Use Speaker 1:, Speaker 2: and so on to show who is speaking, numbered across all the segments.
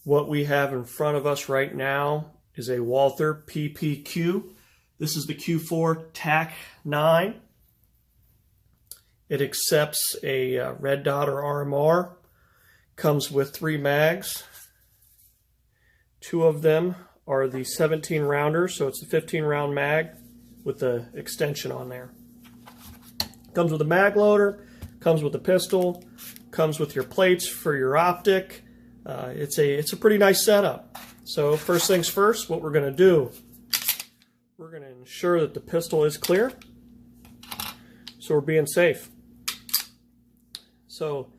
Speaker 1: What we have in front of us right now is a Walther PPQ. This is the Q4 Tac 9. It accepts a Red Dot or RMR. Comes with 3 mags. 2 of them are the 17 rounders, so it's the 15 round mag with the extension on there. Comes with a mag loader, comes with a pistol, comes with your plates for your optic. It's a pretty nice setup. So first things first, what we're going to do, we're going to ensure that the pistol is clear, so we're being safe. So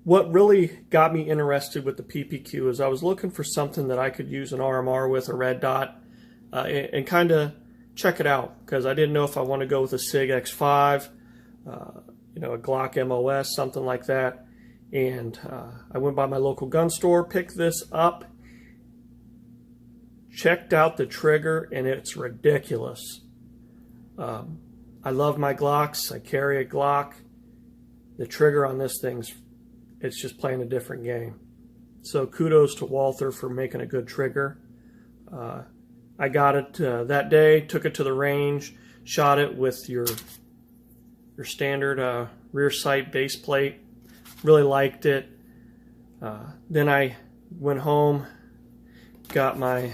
Speaker 1: what really got me interested with the PPQ is I was looking for something that I could use an RMR with, a Red Dot, and kind of check it out, because I didn't know if I want to go with a SIG X5, a Glock MOS, something like that. And I went by my local gun store, picked this up, checked out the trigger, and it's ridiculous. I love my Glocks. I carry a Glock. The trigger on this thing's, it's just playing a different game. So kudos to Walther for making a good trigger. I got it that day, took it to the range, shot it with your standard rear sight base plate. Really liked it. Then I went home, got my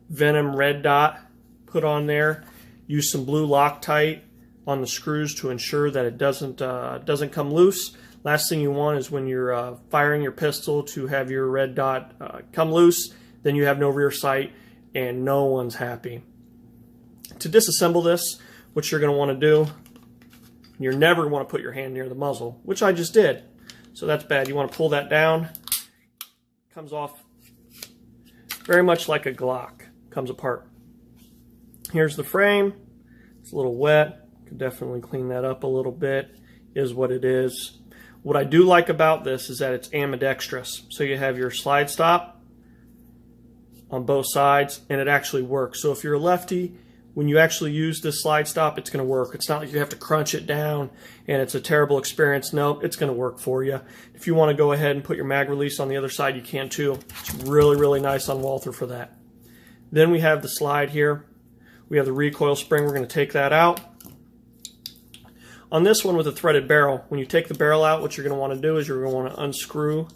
Speaker 1: Venom Red Dot put on there, used some blue Loctite on the screws to ensure that it doesn't come loose. Last thing you want is when you're firing your pistol to have your Red Dot come loose, then you have no rear sight and no one's happy. To disassemble this, what you're going to want to do, you're never going to want to put your hand near the muzzle, which I just did. So that's bad. You want to pull that down. Comes off very much like a Glock. Comes apart. Here's the frame. It's a little wet. Could definitely clean that up a little bit. Is what it is. What I do like about this is that it's ambidextrous. So you have your slide stop on both sides, and it actually works. So if you're a lefty, when you actually use this slide stop, it's going to work. It's not like you have to crunch it down and it's a terrible experience. No, it's going to work for you. If you want to go ahead and put your mag release on the other side, you can too. It's really, really nice on Walther for that. Then we have the slide here. We have the recoil spring. We're going to take that out. On this one with a threaded barrel, when you take the barrel out, what you're going to want to do is you're going to want to unscrew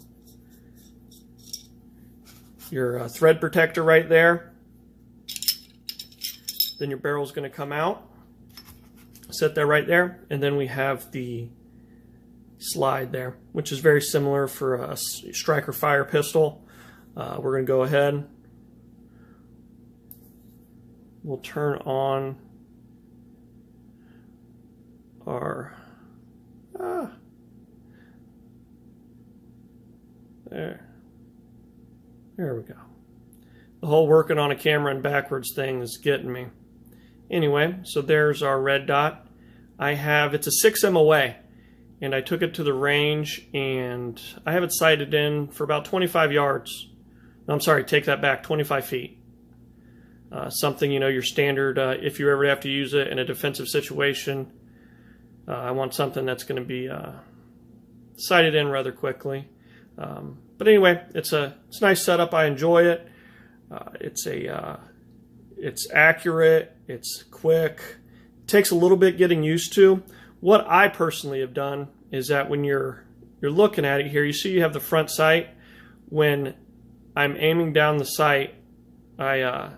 Speaker 1: your thread protector right there. Then your barrel is going to come out. Set that right there. And then we have the slide there, which is very similar for a striker fire pistol. We're going to go ahead. We'll turn on our... There we go. The whole working on a camera and backwards thing is getting me. Anyway, so there's our Red Dot. It's a 6 MOA, and I took it to the range, and I have it sighted in for about 25 yards. No, I'm sorry, take that back, 25 feet. Something, your standard, if you ever have to use it in a defensive situation. I want something that's going to be sighted in rather quickly. But anyway, it's a nice setup. I enjoy it. It's accurate, it's quick, it takes a little bit getting used to. What I personally have done is that when you're looking at it here, you see you have the front sight. When I'm aiming down the sight, I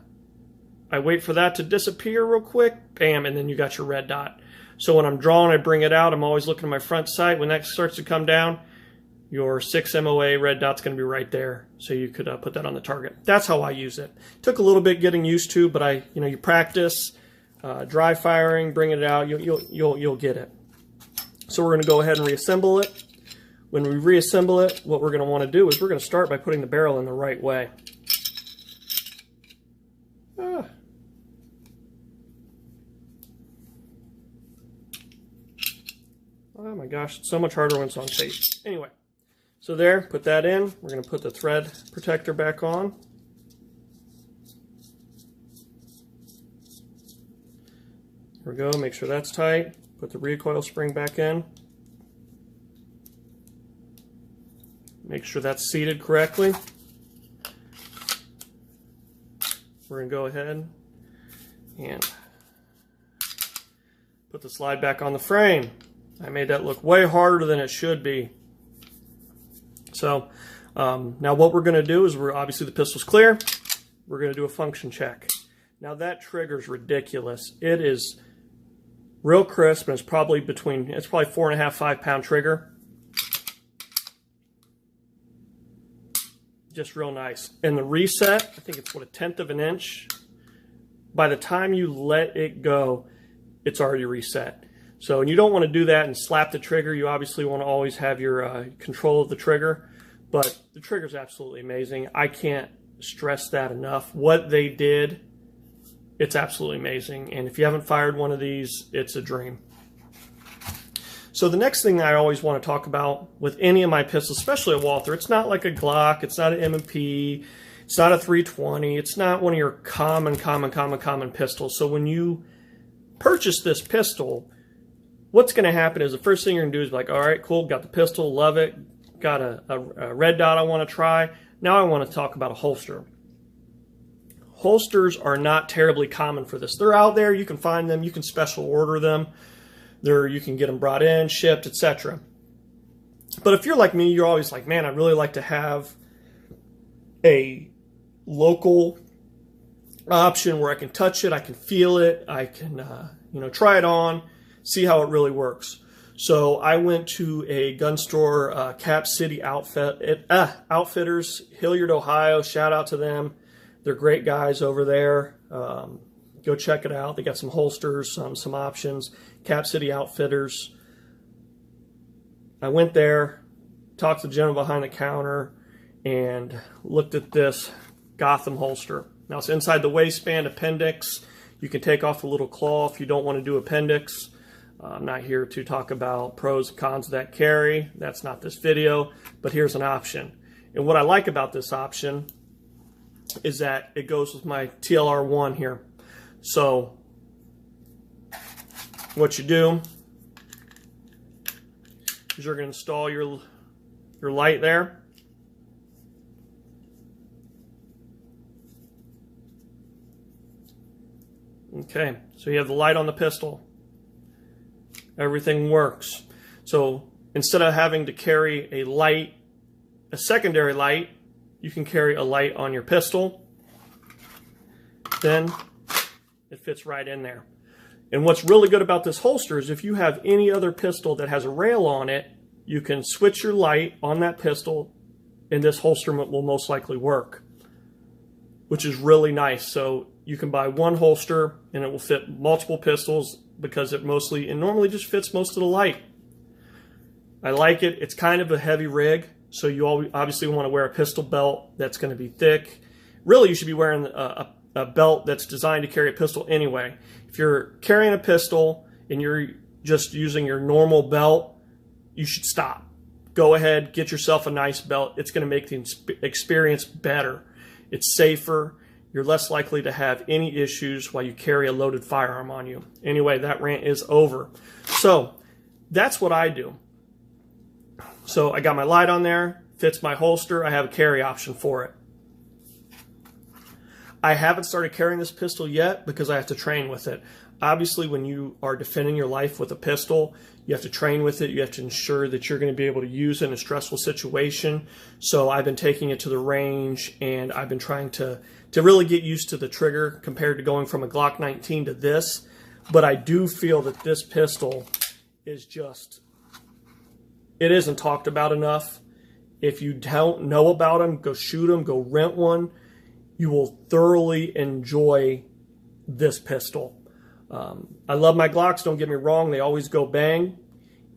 Speaker 1: wait for that to disappear real quick, bam, and then you got your Red Dot. So when I'm drawing, I bring it out, I'm always looking at my front sight. When that starts to come down, your 6 MOA Red Dot's going to be right there, so you could put that on the target. That's how I use it. Took a little bit getting used to, but you practice, dry firing, bring it out, you'll get it. So we're going to go ahead and reassemble it. When we reassemble it, what we're going to want to do is we're going to start by putting the barrel in the right way. Oh my gosh, it's so much harder when it's on tape. Anyway. So there, put that in. We're going to put the thread protector back on. There we go, make sure that's tight. Put the recoil spring back in. Make sure that's seated correctly. we're going to go ahead and put the slide back on the frame. I made that look way harder than it should be. So now what we're going to do is, obviously the pistol's clear. We're going to do a function check. Now that trigger's ridiculous. It is real crisp, and it's probably 4.5, 5 pound trigger. Just real nice. And the reset, I think it's what, 1/10 of an inch. By the time you let it go, it's already reset. So, and you don't want to do that and slap the trigger. You obviously want to always have your control of the trigger. But the trigger's absolutely amazing. I can't stress that enough. What they did, it's absolutely amazing. And if you haven't fired one of these, it's a dream. So the next thing that I always want to talk about with any of my pistols, especially a Walther, it's not like a Glock, it's not an M&P, it's not a 320, it's not one of your common pistols. So when you purchase this pistol, what's going to happen is the first thing you're going to do is be like, all right, cool, got the pistol, love it, got a red dot I want to try. Now I want to talk about a holster. Holsters are not terribly common for this. They're out there, you can find them, you can special order them. You can get them brought in, shipped, etc. But if you're like me, you're always like, man, I'd really like to have a local option where I can touch it, I can feel it, I can try it on, see how it really works. So I went to a gun store, Cap City Outfitters, Hilliard, Ohio. Shout out to them. They're great guys over there. Go check it out. They got some holsters, some options. Cap City Outfitters. I went there, talked to the gentleman behind the counter, and looked at this Gotham holster. Now it's inside the waistband, appendix. You can take off the little claw if you don't want to do appendix. I'm not here to talk about pros and cons of that carry. That's not this video, but here's an option. And what I like about this option is that it goes with my TLR1 here. So what you do is you're going to install your light there. Okay, so you have the light on the pistol. Everything works. So instead of having to carry a secondary light, you can carry a light on your pistol. Then it fits right in there. And what's really good about this holster is if you have any other pistol that has a rail on it, you can switch your light on that pistol and this holster will most likely work, which is really nice. So you can buy one holster and it will fit multiple pistols because it normally just fits most of the light. I like it. It's kind of a heavy rig, so you obviously want to wear a pistol belt that's going to be thick. Really, you should be wearing a belt that's designed to carry a pistol anyway. If you're carrying a pistol and you're just using your normal belt, you should stop. Go ahead, get yourself a nice belt. It's going to make the experience better. It's safer. You're less likely to have any issues while you carry a loaded firearm on you. Anyway, that rant is over. So that's what I do. So I got my light on there, fits my holster. I have a carry option for it. I haven't started carrying this pistol yet because I have to train with it. Obviously, when you are defending your life with a pistol, you have to train with it. You have to ensure that you're going to be able to use it in a stressful situation. So I've been taking it to the range, and I've been trying to really get used to the trigger compared to going from a Glock 19 to this. But I do feel that this pistol is just, it isn't talked about enough. If you don't know about them, go shoot them, go rent one. You will thoroughly enjoy this pistol. I love my Glocks, don't get me wrong. They always go bang.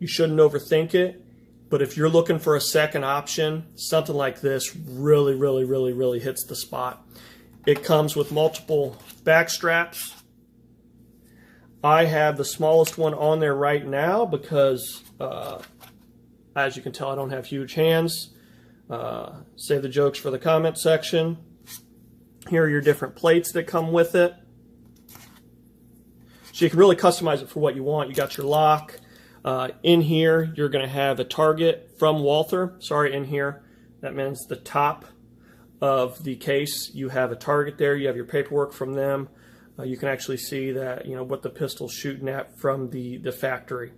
Speaker 1: You shouldn't overthink it. But if you're looking for a second option, something like this really hits the spot. It comes with multiple back straps. I have the smallest one on there right now because, as you can tell, I don't have huge hands. Save the jokes for the comment section. Here are your different plates that come with it. So you can really customize it for what you want. You got your lock. In here, you're going to have a target from Walther. Sorry, in here. That means the top of the case, you have a target there. You have your paperwork from them. You can actually see that, what the pistol's shooting at from the factory.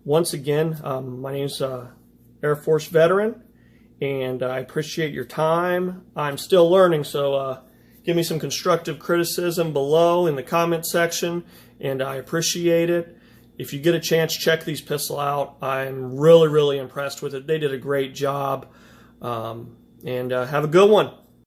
Speaker 1: Once again, my name's Air Force veteran, and I appreciate your time. I'm still learning, so give me some constructive criticism below in the comment section, and I appreciate it. If you get a chance, check these pistols out. I'm really, really impressed with it. They did a great job, and have a good one.